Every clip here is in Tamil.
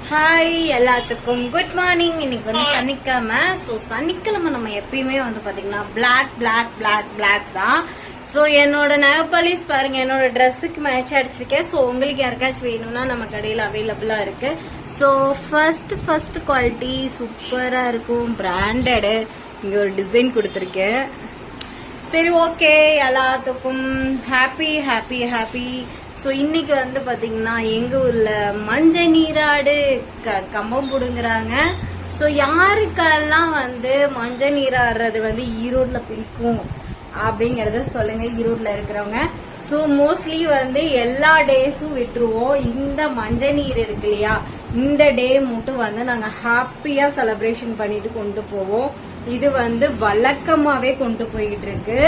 ஹாய் எல்லாத்துக்கும் குட் மார்னிங். இன்னைக்கு வந்து சனிக்கிழமை. ஸோ சனிக்கிழமை நம்ம எப்பயுமே வந்து பாத்தீங்கன்னா பிளாக் தான். ஸோ என்னோட நகப்பாலிஸ் பாருங்க, என்னோட ட்ரெஸ்ஸுக்கு மேட்ச் அடிச்சிருக்கேன். ஸோ உங்களுக்கு யாருக்காச்சும் வேணும்னா நம்ம கடையில் அவைலபிளா இருக்கு. ஸோ ஃபர்ஸ்ட் குவாலிட்டி சூப்பரா இருக்கும், பிராண்டடு. இங்க ஒரு டிசைன் கொடுத்துருக்கேன். சரி, ஓகே, எல்லாத்துக்கும் ஹாப்பி. ஸோ இன்னைக்கு வந்து பார்த்தீங்கன்னா எங்கள் ஊரில் மஞ்சள் நீராடு கம்பம் பிடுங்குறாங்க. ஸோ யாருக்கெல்லாம் வந்து மஞ்சள் நீராடுறது வந்து ஈரோட்டில் பிடிக்கும் அப்படிங்கிறத சொல்லுங்க, ஈரோட்டில் இருக்கிறவங்க. ஸோ மோஸ்ட்லி வந்து எல்லா டேஸும் விட்டுருவோம். இந்த மஞ்சள் நீர் இருக்கு இல்லையா, இந்த டே மட்டும் வந்து நாங்கள் ஹாப்பியாக செலிப்ரேஷன் பண்ணிட்டு கொண்டு போவோம். இது வந்து வழக்கமாகவே கொண்டு போய்கிட்டு இருக்கு.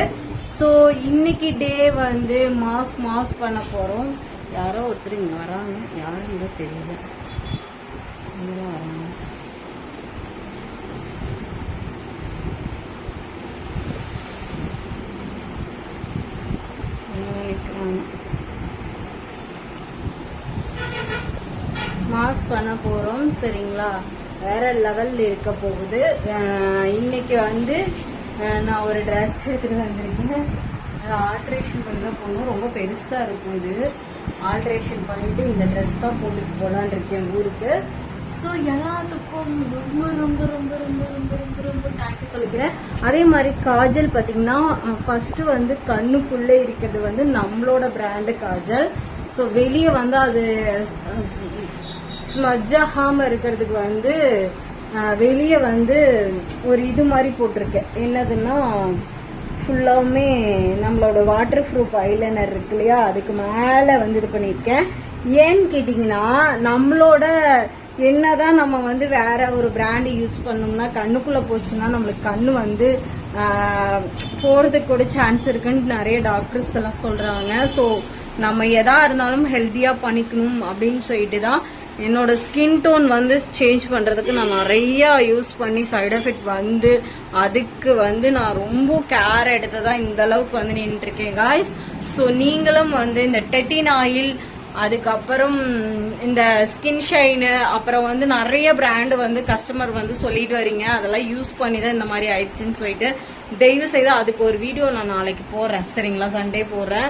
ஸோ இன்னைக்கு டே வந்து மாஸ் பண்ண போகிறோம். யாரோ ஒருத்தர் இங்கே வராங்க, யாருன்னு தெரியல, இங்கே வராங்க. மாஸ் பண்ண போகிறோம், சரிங்களா? வேற லெவல் இருக்க போகுது. இன்னைக்கு வந்து நான் ஒரு ட்ரெஸ் எடுத்துட்டு வந்திருக்கேன். அதை ஆல்ட்ரேஷன் பண்ணி தான் போகணும். ரொம்ப பெருசா இருக்கும். இது ஆல்ட்ரேஷன் பண்ணிட்டு இந்த ட்ரெஸ் தான் போட்டுட்டு போலான் இருக்கேன் ஊருக்கு. ஸோ எல்லாத்துக்கும் ரொம்ப ரொம்ப ரொம்ப ரொம்ப ரொம்ப ரொம்ப ரொம்ப தேங்க்யூ சொல்லிக்கிறேன். அதே மாதிரி காஜல் பார்த்தீங்கன்னா ஃபர்ஸ்ட் வந்து கண்ணுக்குள்ளே இருக்கிறது வந்து நம்மளோட பிராண்டு காஜல். ஸோ வெளியே வந்து அது ஸ்மஜ் ஆகாம இருக்கிறதுக்கு வந்து வெளியே வந்து ஒரு இது மாதிரி போட்டிருக்கேன். என்னதுன்னா ஃபுல்லாவுமே நம்மளோட வாட்டர் ப்ரூஃப் ஐலைனர் இருக்கு இல்லையா, அதுக்கு மேலே வந்து இது பண்ணியிருக்கேன். ஏன்னு கேட்டிங்கன்னா நம்மளோட என்னதான் நம்ம வந்து வேற ஒரு பிராண்டு யூஸ் பண்ணோம்னா கண்ணுக்குள்ள போச்சுன்னா நம்மளுக்கு கண்ணு வந்து போறதுக்கு கூட சான்ஸ் இருக்குன்னு நிறைய டாக்டர்ஸ் எல்லாம் சொல்றாங்க. ஸோ நம்ம எதா இருந்தாலும் ஹெல்த்தியா பண்ணிக்கணும் அப்படின்னு சொல்லிட்டு தான் என்னோட ஸ்கின் டோன் வந்து சேஞ்ச் பண்றதுக்கு நான் நிறைய யூஸ் பண்ணி சைடு எஃபெக்ட் வந்து அதுக்கு வந்து நான் ரொம்ப கேர் எடுத்து தான் இந்த அளவுக்கு வந்து நின்றுட்டு இருக்கேன் காய்ஸ். ஸோ நீங்களும் வந்து இந்த டெட்டின் ஆயில், அதுக்கப்புறம் இந்த ஸ்கின் ஷைனு, அப்புறம் வந்து நிறைய பிராண்டு வந்து கஸ்டமர் வந்து சொல்லிட்டு வரீங்க, அதெல்லாம் யூஸ் பண்ணி தான் இந்த மாதிரி ஆயிடுச்சுன்னு சொல்லிட்டு தயவு செய்து அதுக்கு ஒரு வீடியோ நான் நாளைக்கு போடுறேன், சரிங்களா? சண்டே போடுறேன்.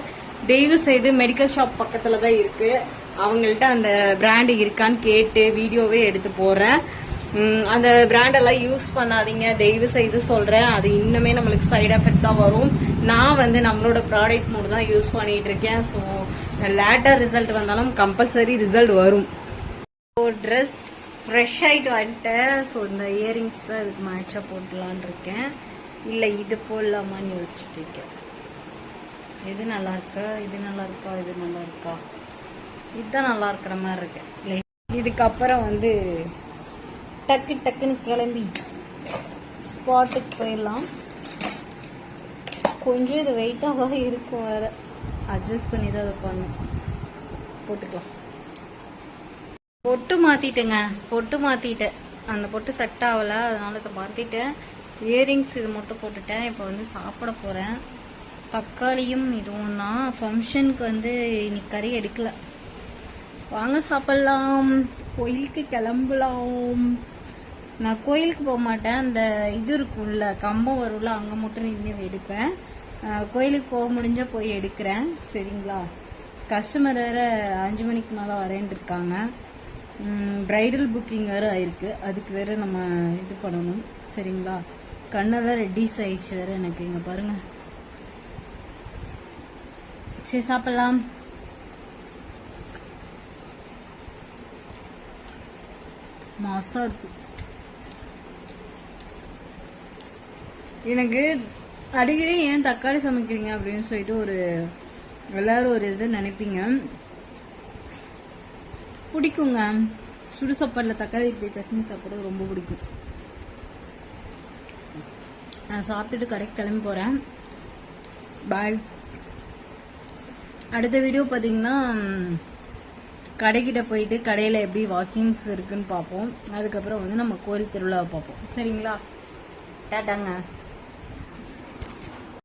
தயவு செய்து மெடிக்கல் ஷாப் பக்கத்துல தான் இருக்கு, அவங்கள்ட்ட அந்த பிராண்டு இருக்கான்னு கேட்டு வீடியோவே எடுத்து போடுறேன். அந்த பிராண்டெல்லாம் யூஸ் பண்ணாதீங்க தயவு செய்து சொல்றேன். அது இன்னுமே நம்மளுக்கு சைடு எஃபெக்ட் தான் வரும். நான் வந்து நம்மளோட ப்ராடக்ட் மட்டும் தான் யூஸ் பண்ணிட்டு இருக்கேன். ஸோ லேட்டர் ரிசல்ட் வந்தாலும் கம்பல்சரி ரிசல்ட் வரும். ஸோ ட்ரெஸ் ஃப்ரெஷ் ஆகிட்டு வந்துட்டேன். ஸோ இந்த இயரிங்ஸ் தான் இதுக்கு மேட்சாக போட்டலான் இருக்கேன். இல்லை இது போடலாமான்னு யோசிச்சுட்டு இருக்கேன். எது நல்லா இருக்கா, இது நல்லா இருக்கா, இது நல்லா இருக்கா, இதுதான் நல்லா இருக்கிற மாதிரி இருக்கு. இதுக்கப்புறம் வந்து டக்குன்னு கிளம்பி ஸ்பாட்டுக்கு போயிடலாம். கொஞ்சம் இது வெயிட்டாக இருக்கும், வேற அட்ஜஸ்ட் பண்ணி தான் அதை பண்ணும். போட்டுக்கலாம். பொட்டு மாத்திட்டேன். அந்த பொட்டு செட் ஆகல, அதனால இதை மாத்திட்டேன். இயரிங்ஸ் இது மட்டும் போட்டுட்டேன். இப்போ வந்து சாப்பிட போறேன். தக்காளியும் இதுவும் தான். ஃபங்க்ஷனுக்கு வந்து இன்னைக்கு கறி எடுக்கல. வாங்க சாப்பிடலாம், கோயிலுக்கு கிளம்பலாம். நான் கோயிலுக்கு போக மாட்டேன், அந்த இது இருக்கும்ல கம்பம் வரும்ல, அங்கே மட்டும் நின்று எடுப்பேன். கோயிலுக்கு போக முடிஞ்சா போய் எடுக்கிறேன், சரிங்களா? கஸ்டமர் வேற 5 மணிக்கு மேலே வரேன் இருக்காங்க. பிரைடல் புக்கிங் வேற ஆயிருக்கு, அதுக்கு வேற நம்ம இது பண்ணணும், சரிங்களா? கண்ணெல்லாம் ரெட்டிஸ் ஆயிடுச்சு வேற எனக்கு. இங்க பாருங்க. சரி, சாப்பிடலாம். மாசா இருக்கு. எனக்கு அடிக்கடி ஏன் தக்காளி சமைக்கிறீங்க அப்படின்னு சொல்லிட்டு எல்லாரும் ஒரு இது நினைப்பீங்க. பிடிக்குங்க, சுடு சாப்பாடுல தக்காளி இப்படி பசங்க சாப்பிட ரொம்ப பிடிக்கும். நான் சாப்பிட்டுட்டு கடைக்கு கிளம்பி போறேன். பாய். அடுத்த வீடியோ பார்த்தீங்கன்னா கடைக்கிட்ட போயிட்டு கடையில் எப்படி வாக்கிங்ஸ் இருக்குன்னு பார்ப்போம். அதுக்கப்புறம் வந்து நம்ம கோயில் திருவிழாவை பார்ப்போம், சரிங்களா? டாட்டாங்க.